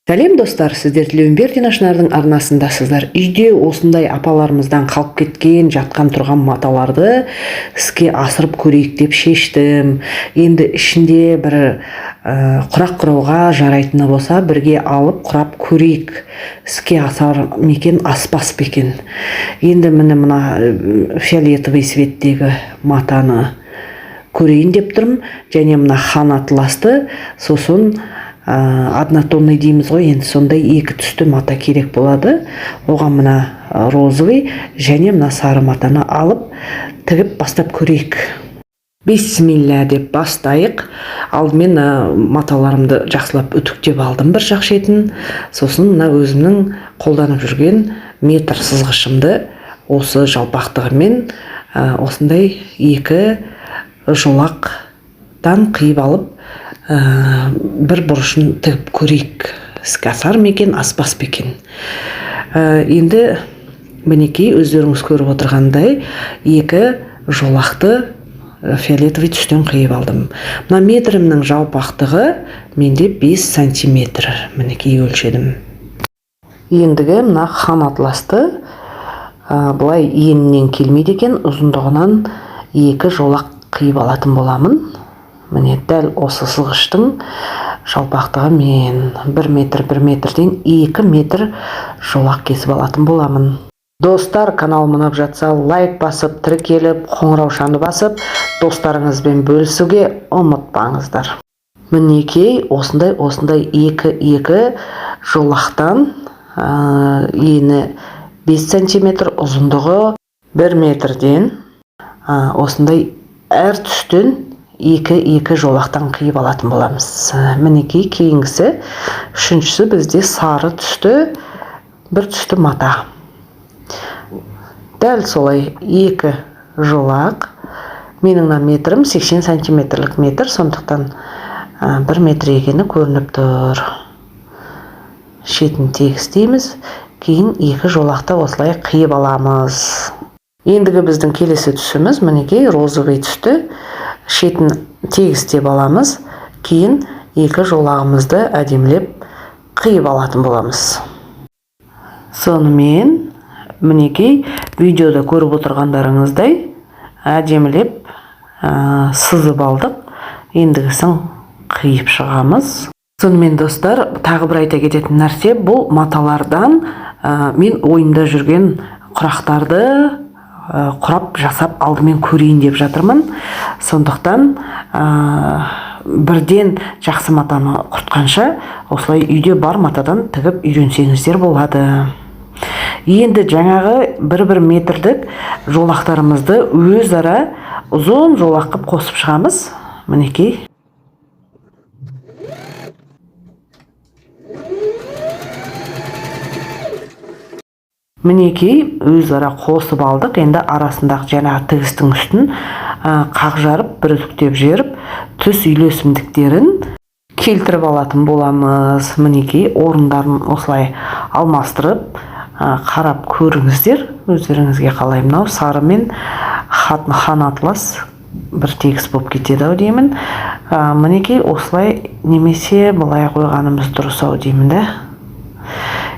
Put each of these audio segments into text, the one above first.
Сәлем достар, сіздер Тілеуімбет Динашнардың арнасындасыздар. Үйде осындай апаларымыздан қалып кеткен, жатқан тұрған маталарды іске асырып көрейік деп шештім. Енді ішінде бір құрақ құрауға жарайтыны болса, бірге алып құрап көрейік. Іске асар мекен, аспас бекен. Енді мына фиолетовый цветтегі матаны көрейін деп тұрмын. Және мына хан атласты, сосын однотонный дейміз ғой, енді сондай екі түсті мата керек болады. Оған мына розовый және мына сары матаны алып тігіп бастап көрейік. Бисмилля деп бастайық. Алдымен маталарымды жақсылап үтіктеп алдым бір жақ шетін. Сосын мына өзімнің қолданып жүрген метр сызғышымды осы жалпақтығымен осындай екі жолақтан қиып алып бір бұрышын тігіп көрейік. Іске асар мекен, аспас бекен. Енді мінекей өздеріңіз көріп отырғандай екі жолақты фиолетовый түстен қиып алдым. Мына метрімнің жалпақтығы менде 5 сантиметр. Мінекей өлшедім. Ендігі мына хан атласты бұлай енінен келмейді екен, ұзындығынан екі жолақ қиып алатын боламын. Міне дәл осы сызғыштың жалпақтығы мен 1 метрден 2 метр жолақ кесіп алатын боламын. Достар, канал ұнап жатса лайк басып, тіркеліп, қоңыраушаны басып, достарыңызбен бөлісуге ұмытпаңыздар. Мінекей осындай екі жолақтан ені 5 сантиметр, ұзындығы 1 метрден осындай әр түстен екі жолақтан қиып алатын боламыз. Мінекей кейінгісі, үшіншісі бізде сары түсті, бір түсті мата. Дәл солай екі жолақ. Менің метрім 80 сантиметрлік метр, сондықтан 1 метр екені көрініп тұр. Шетін тегістейміз, кейін екі жолақты осылай қиып аламыз. Ендігі біздің келесі түсіміз, мінекей розовый түсті. Шетін тегістеп аламыз, кейін екі жолағымызды әдемілеп қиып алатын боламыз. Сонымен, мінекей видеода көріп отырғандарыңыздай әдемілеп сызып алдық. Ендігісін қиып шығамыз. Сонымен достар, тағы бір айта кететін нәрсе, бұл маталардан мен ойымда жүрген құрақтарды құрап жасап алдымен көрейін деп жатырмын. Сондықтан бірден жақсы матаны құртқанша осылай үйде бар матадан тігіп үйренсеңіздер болады. Енді жаңағы 1 метрдік жолақтарымызды өзара ұзын жолақ қып қосып шығамыз. Мінекей. Мінекей өзара қосып алдық. Енді арасындағы жаңағы тігістің үстін қақ жарып, бір үтіктеп жеріп, түс үйлесімдіктерін келтіріп алатын боламыз. Мінекей орындарын осылай алмастырып, қарап көріңіздер. Өздеріңізге қалай мынау сары мен хан атлас бір тегіс болып кетеді ау деймін. Мінекей осылай немесе былай қойғанымыз дұрыс ау деймін да.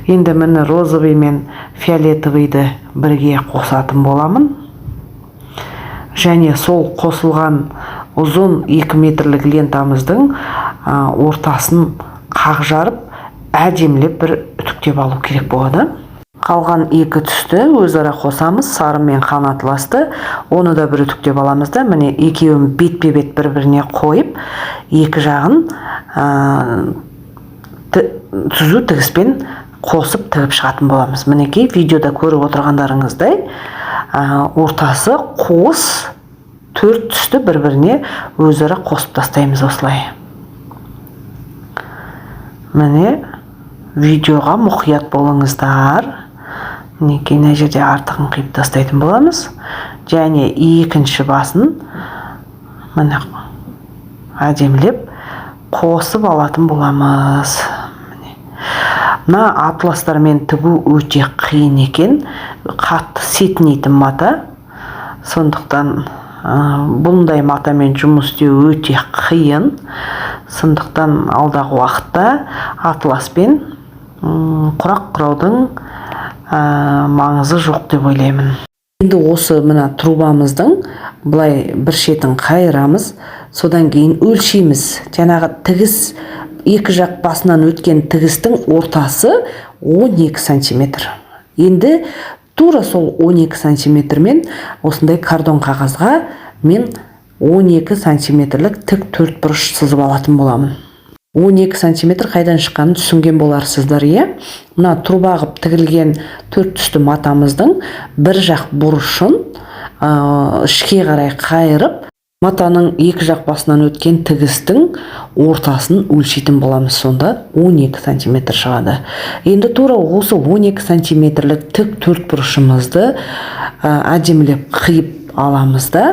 Енді мені розовый мен фиолетовыйды бірге қосатын боламын. Және сол қосылған ұзын 2 метрлік лентамыздың ортасын қақ жарып, әдемілеп бір үтіктеп алу керек болады. Қалған екі түсті өзара қосамыз, сары мен хан атласты. Оны да бір үтіктеп аламыз да. Міне екеуін бетпе-бет бір-біріне қойып, екі жағын түзу тігіспен қосып тігіп шығатын боламыз. Мінекей видеода көріп отырғандарыңыздай ортасы қос 4 түсті бір-біріне өзара қосып тастаймыз осылай. Міне видеоға мұқият болыңыздар. Мінекей мына жерде артығын қиып тастайтын боламыз. Және екінші басын міне әдемілеп қосып алатын боламыз. Мына атластармен тігу өте қиын екен, қатты сетінейтін мата. Сондықтан бұндай матамен жұмыс істеу өте қиын. Сондықтан алдағы уақытта атласпен құрақ құраудың маңызы жоқ деп ойлаймын. Енді осы мына трубамыздың былай бір шетін қайырамыз, содан кейін өлшейміз. Жаңағы тігіс екі жақ басынан өткен тігістің ортасы 12 сантиметр. Енді тура сол 12 сантиметрмен осындай кардон қағазға мен 12 сантиметрлік тік төртбұрыш сызып алатын боламын. 12 сантиметр қайдан шыққанын түсінген боларсыздар, иә? Мына труба қып тігілген төрт түсті матамыздың бір жақ бұрышын ішке қарай қайырып, матаның екі жақ басынан өткен тігістің ортасын өлшейтін боламыз. Сонда 12 сантиметр шығады. Енді тура осы 12 сантиметрлік тік төртбұрышымызды әдемілеп қиып аламыз да,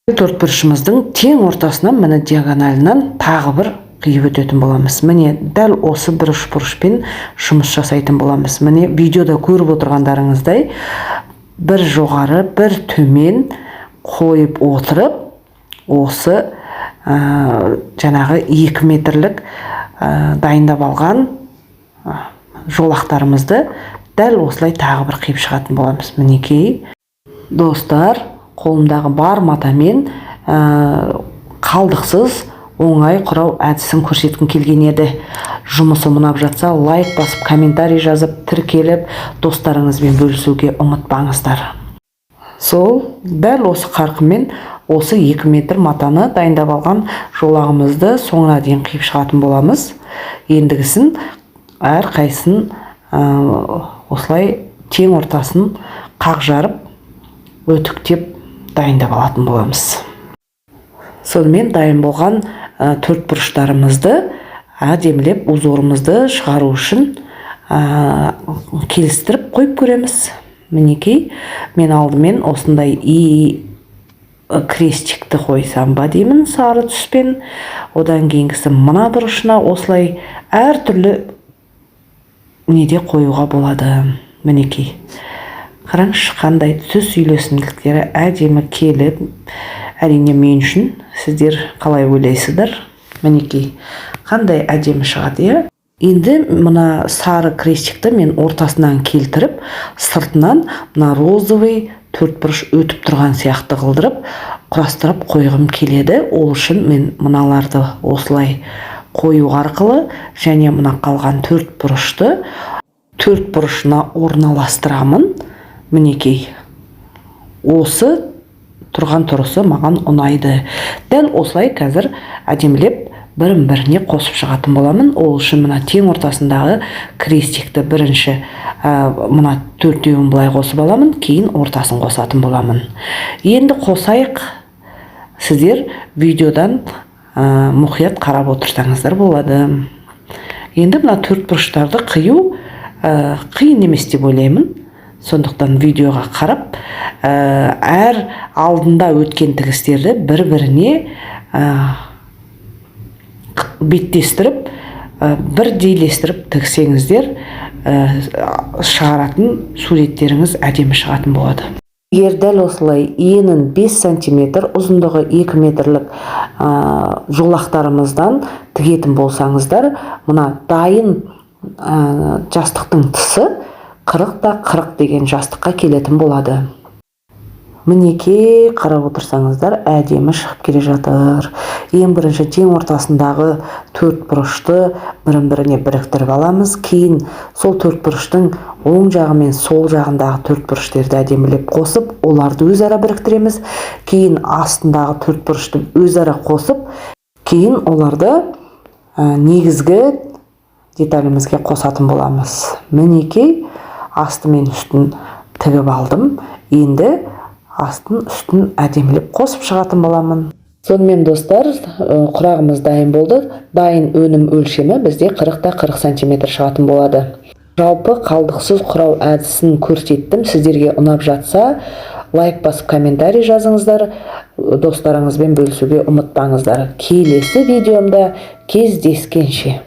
төртбұрышымыздың тең ортасынан мына диагоналынан тағы бір қиып өтетін боламыз. Міне дәл осы бір үшбұрышпен жұмыс жасайтын боламыз. Міне видеода көріп отырғандарыңыздай бір жоғары, бір төмен қойып отырып, осы жаңағы 2 метрлік дайындап алған жолақтарымызды дәл осылай тағы бір қиып шығатын боламыз. Мінекей достар, қолымдағы бар матамен қалдықсыз оңай құрау әдісін көрсеткім келген еді. Жұмысы ұнап жатса лайк басып, комментарий жазып, тіркеліп, достарыңызбен бөлісуге ұмытпаңыздар. Сол дәл осы қарқынмен осы 2 метр матаны дайындап алған жолағымызды соңына дейін қиып шығатын боламыз. Ендігісін әр қайсын осылай тең ортасын қақ жарып, өтіктеп дайындап алатын боламыз. Сонымен дайын болған төрт бұрыштарымызды әдемілеп узорымызды шығару үшін келістіріп қойып көреміз. Мінекей, мен алдымен осындай крестикті қойсам ба деймін, сары түспен. Одан кейінгісі мына бұрышына осылай әртүрлі неде қоюға болады. Мінекей, қараңызшы қандай түс үйлесімділіктері әдемі келіп, әрине мен үшін, сіздер қалай ойлайсыздар? Мінекей, қандай әдемі шығады, иә? Енді мына сары крестикті мен ортасынан келтіріп, сыртынан мына розовый төртбұрыш өтіп тұрған сияқты қылдырып, құрастырып қойғым келеді. Ол үшін мен мыналарды осылай қою арқылы және мына қалған төртбұрышты төртбұрышына орналастырамын. Мінекей, осы тұрған тұрысы маған ұнайды. Дәл осылай қазір әдемілеп бірін-біріне қосып шығатын боламын. Ол үшін мына тең ортасындағы крестикті бірінші мына төртеуін былай қосып аламын, кейін ортасын қосатын боламын. Енді қосайық. Сіздер видеодан мұқият қарап отырсаңыздар болады. Енді мына төрт бұрыштарды қию қиын емес деп ойлаймын. Сондықтан видеоға қарап, әр алдында өткен тігістерді бір-біріне беттестіріп, бірдейлестіріп тігсеңіздер, шығаратын суреттеріңіз әдемі шығатын болады. Егер дәл осылай енін 5 сантиметр, ұзындығы 2 метрлік жолақтарымыздан тігетін болсаңыздар, мына дайын жастықтың тұсы 40-40 деген жастыққа келетін болады. Мінекей, қарап отырсаңыздар, әдемі шығып келе жатыр. Ең бірінші тең ортасындағы төрт бұрышты бірін-біріне біріктіріп аламыз. Кейін сол төрт бұрыштың оң жағы мен сол жағындағы төрт бұрыштерді әдемілеп қосып, оларды өзара біріктіреміз. Кейін астындағы төрт бұрышты өзара қосып, кейін оларды негізгі деталімізге қосатын боламыз. Мінекей, асты мен үстін тігіп алдым. Енді астын үстін әдемілеп қосып шығатын боламын. Сонымен достар, құрағымыз дайын болды. Дайын өнім өлшемі бізде 40-40 сантиметр шығатын болады. Жалпы қалдықсыз құрау әдісін көрсеттім. Сіздерге ұнап жатса, лайк басып комментарий жазыңыздар. Достарыңызбен бөлісуге ұмытпаңыздар. Келесі видеомда кездескенше.